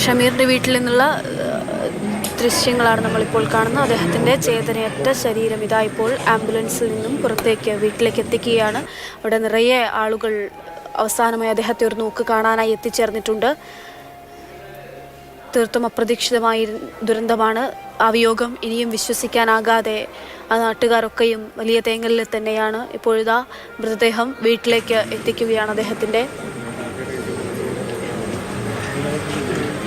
ഷമീറിൻ്റെ വീട്ടിൽ നിന്നുള്ള ദൃശ്യങ്ങളാണ് നമ്മളിപ്പോൾ കാണുന്നത്. അദ്ദേഹത്തിൻ്റെ ചേതനയറ്റ ശരീരം ഇതാ ഇപ്പോൾ ആംബുലൻസിൽ നിന്നും പുറത്തേക്ക് വീട്ടിലേക്ക് എത്തിക്കുകയാണ്. അവിടെ നിറയെ ആളുകൾ അവസാനമായി അദ്ദേഹത്തെ ഒരു നോക്ക് കാണാനായി എത്തിച്ചേർന്നിട്ടുണ്ട്. തീർത്തും അപ്രതീക്ഷിതമായ ദുരന്തമാണ്. ആ വിയോഗം ഇനിയും വിശ്വസിക്കാനാകാതെ ആ നാട്ടുകാരൊക്കെയും വലിയ തേങ്ങലിൽ തന്നെയാണ്. ഇപ്പോഴിതാ മൃതദേഹം വീട്ടിലേക്ക് എത്തിക്കുകയാണ് അദ്ദേഹത്തിൻ്റെ.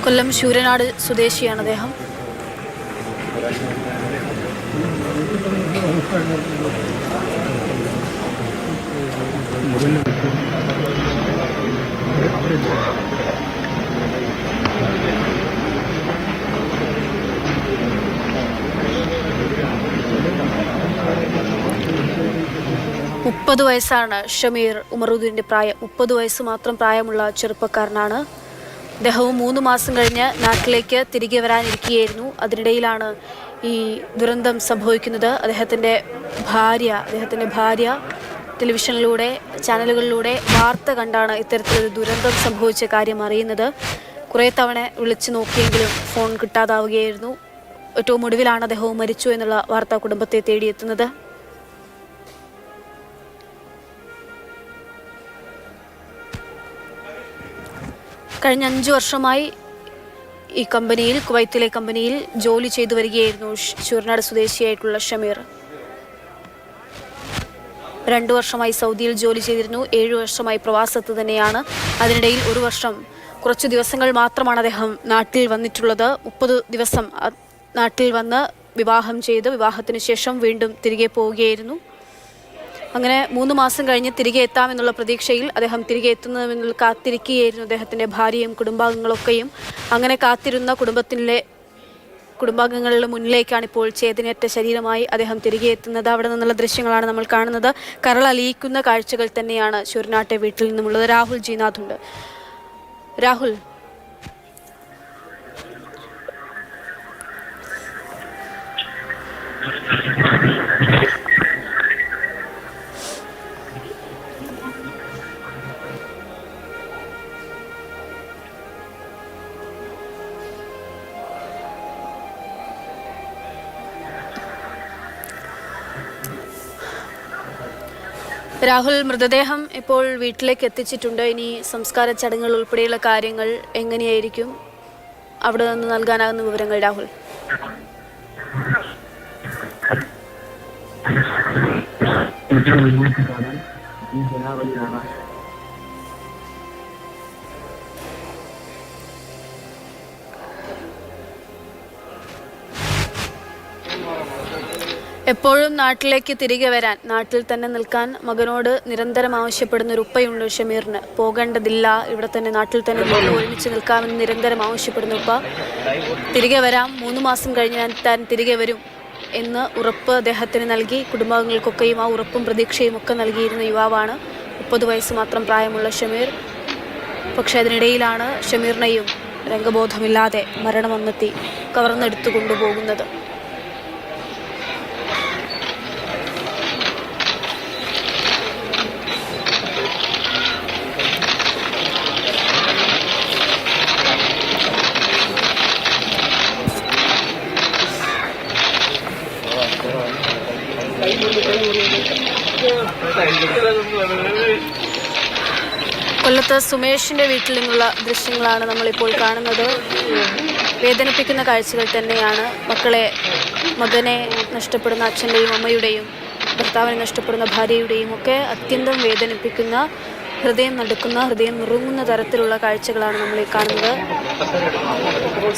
കൊല്ലം ശൂരനാട് സ്വദേശിയാണ് അദ്ദേഹം. മുപ്പത് വയസ്സാണ് ഷമീർ ഉമറുദ്ദീൻ്റെ പ്രായം. 30 വയസ്സ് മാത്രം പ്രായമുള്ള ചെറുപ്പക്കാരനാണ്. അദ്ദേഹവും 3 മാസം കഴിഞ്ഞ് നാട്ടിലേക്ക് തിരികെ വരാനിരിക്കുകയായിരുന്നു. അതിനിടയിലാണ് ഈ ദുരന്തം സംഭവിക്കുന്നത്. അദ്ദേഹത്തിൻ്റെ ഭാര്യ ടെലിവിഷനിലൂടെ ചാനലുകളിലൂടെ വാർത്ത കണ്ടാണ് ഇത്തരത്തിലൊരു ദുരന്തം സംഭവിച്ച കാര്യം അറിയുന്നത്. കുറേ തവണ വിളിച്ചു നോക്കിയെങ്കിലും ഫോൺ കിട്ടാതാവുകയായിരുന്നു. ഏറ്റവും ഒടുവിലാണ് അദ്ദേഹവും മരിച്ചു എന്നുള്ള വാർത്ത കുടുംബത്തെ തേടിയെത്തുന്നത്. കഴിഞ്ഞ 5 വർഷമായി ഈ കമ്പനിയിൽ, കുവൈത്തിലെ കമ്പനിയിൽ ജോലി ചെയ്തു വരികയായിരുന്നു ശൂരനാട് സ്വദേശിയായിട്ടുള്ള ഷമീർ. 2 വർഷമായി സൗദിയിൽ ജോലി ചെയ്തിരുന്നു. 7 വർഷമായി പ്രവാസത്ത് തന്നെയാണ്. അതിനിടയിൽ 1 വർഷം കുറച്ച് ദിവസങ്ങൾ മാത്രമാണ് അദ്ദേഹം നാട്ടിൽ വന്നിട്ടുള്ളത്. 30 ദിവസം നാട്ടിൽ വന്ന് വിവാഹം ചെയ്ത് വിവാഹത്തിന് ശേഷം വീണ്ടും തിരികെ പോവുകയായിരുന്നു. അങ്ങനെ 3 മാസം കഴിഞ്ഞ് തിരികെ എത്താമെന്നുള്ള പ്രതീക്ഷയിൽ അദ്ദേഹം തിരികെ എത്തുന്നതിനുള്ള കാത്തിരിക്കുകയായിരുന്നു അദ്ദേഹത്തിൻ്റെ ഭാര്യയും കുടുംബാംഗങ്ങളൊക്കെയും. അങ്ങനെ കാത്തിരുന്ന കുടുംബാംഗങ്ങളുടെ മുന്നിലേക്കാണ് ഇപ്പോൾ ചേതനയറ്റ ശരീരമായി അദ്ദേഹം തിരികെ എത്തുന്നത്. അവിടെ നിന്നുള്ള ദൃശ്യങ്ങളാണ് നമ്മൾ കാണുന്നത്. കരളലിയിക്കുന്ന കാഴ്ചകൾ തന്നെയാണ് ശൂരനാട്ടെ വീട്ടിൽ നിന്നുമുള്ളത്. രാഹുൽ ജീനാഥ് ഉണ്ട്. രാഹുൽ, രാഹുൽ, മൃതദേഹം ഇപ്പോൾ വീട്ടിലേക്ക് എത്തിച്ചിട്ടുണ്ട്. ഇനി സംസ്കാര ചടങ്ങുകൾ ഉൾപ്പെടെയുള്ള കാര്യങ്ങൾ എങ്ങനെയായിരിക്കും? അവിടെ നിന്ന് നൽകാനാകുന്ന വിവരങ്ങൾ രാഹുൽ. എപ്പോഴും നാട്ടിലേക്ക് തിരികെ വരാൻ, നാട്ടിൽ തന്നെ നിൽക്കാൻ മകനോട് നിരന്തരം ആവശ്യപ്പെടുന്ന ഒരു ഉപ്പയുണ്ട് ഷമീറിന്. പോകേണ്ടതില്ല, ഇവിടെ തന്നെ നാട്ടിൽ തന്നെ ഒരുമിച്ച് നിൽക്കാമെന്ന് നിരന്തരം ആവശ്യപ്പെടുന്ന ഉപ്പ. തിരികെ വരാം, 3 മാസം കഴിഞ്ഞ് താൻ തിരികെ വരും എന്ന് ഉറപ്പ് അദ്ദേഹത്തിന് നൽകി. കുടുംബാംഗങ്ങൾക്കൊക്കെയും ആ ഉറപ്പും പ്രതീക്ഷയും ഒക്കെ നൽകിയിരുന്ന യുവാവാണ്. 30 വയസ്സ് മാത്രം പ്രായമുള്ള ഷമീർ. പക്ഷെ അതിനിടയിലാണ് ഷമീറിനെയും രംഗബോധമില്ലാതെ മരണം വന്നെത്തി കവർന്നെടുത്തു കൊണ്ടുപോകുന്നത്. കൊല്ലത്ത് സുമേഷിൻ്റെ വീട്ടിൽ നിന്നുള്ള ദൃശ്യങ്ങളാണ് നമ്മളിപ്പോൾ കാണുന്നത്. വേദനിപ്പിക്കുന്ന കാഴ്ചകൾ തന്നെയാണ്. മകനെ നഷ്ടപ്പെടുന്ന അച്ഛൻ്റെയും അമ്മയുടെയും ഭർത്താവിനെ നഷ്ടപ്പെടുന്ന ഭാര്യയുടെയും ഒക്കെ അത്യന്തം വേദനിപ്പിക്കുന്ന, ഹൃദയം നടുക്കുന്ന, ഹൃദയം നുറുങ്ങുന്ന തരത്തിലുള്ള കാഴ്ചകളാണ് നമ്മൾ ഈ കാണുന്നത്.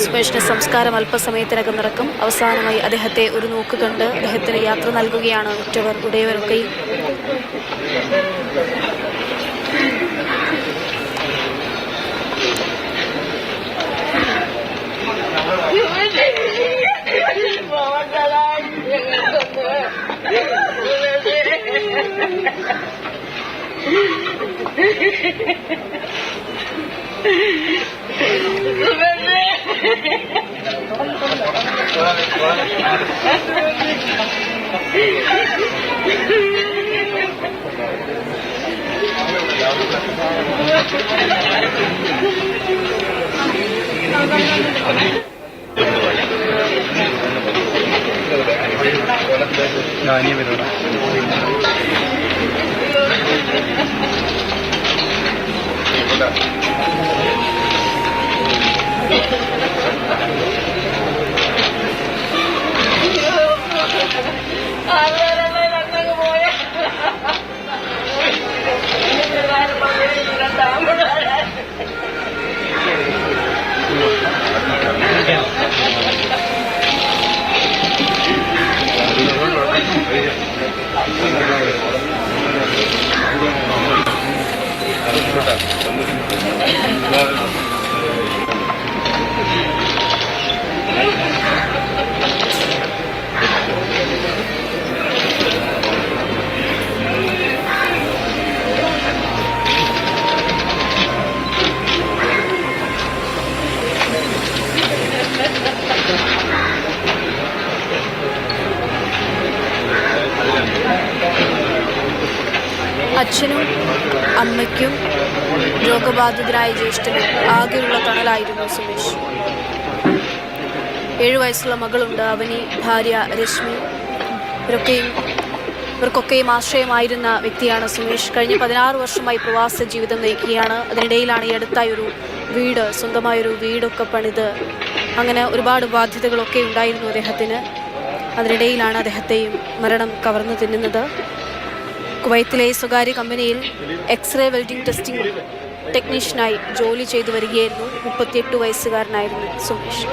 സുമേഷിൻ്റെ സംസ്കാരം അല്പസമയത്തിനകം നടക്കും. അവസാനമായി അദ്ദേഹത്തെ ഒരു നോക്ക് കണ്ട് അദ്ദേഹത്തിന് യാത്ര നൽകുകയാണ് ഉറ്റവർ ഉടയവരൊക്കെയും. അച്ഛനും അമ്മയ്ക്കും രോഗബാധിതരായ ജ്യേഷ്ഠനും ആകെയുള്ള തണലായിരുന്നു സുമേഷ്. 7 വയസ്സുള്ള മകളുണ്ട് അവനി, ഭാര്യ രശ്മി. ഇവർക്കൊക്കെയും ആശ്രയമായിരുന്ന വ്യക്തിയാണ് സുമേഷ്. കഴിഞ്ഞ 16 വർഷമായി പ്രവാസ ജീവിതം നയിക്കുകയാണ്. അതിനിടയിലാണ് ഈ അടുത്തായി ഒരു വീട്, സ്വന്തമായൊരു വീടൊക്കെ പണിത്. അങ്ങനെ ഒരുപാട് ബാധ്യതകളൊക്കെ ഉണ്ടായിരുന്നു അദ്ദേഹത്തിന്. അതിനിടയിലാണ് അദ്ദേഹത്തെയും മരണം കവർന്നു തിന്നുന്നത്. കുവൈത്തിലെ സ്വകാര്യ കമ്പനിയിൽ എക്സ്റേ വെൽഡിംഗ് ടെസ്റ്റിംഗ് ടെക്നീഷ്യനായി ജോലി ചെയ്തു വരികയായിരുന്നു. 38 വയസ്സുകാരനായിരുന്നു സുമേഷ്.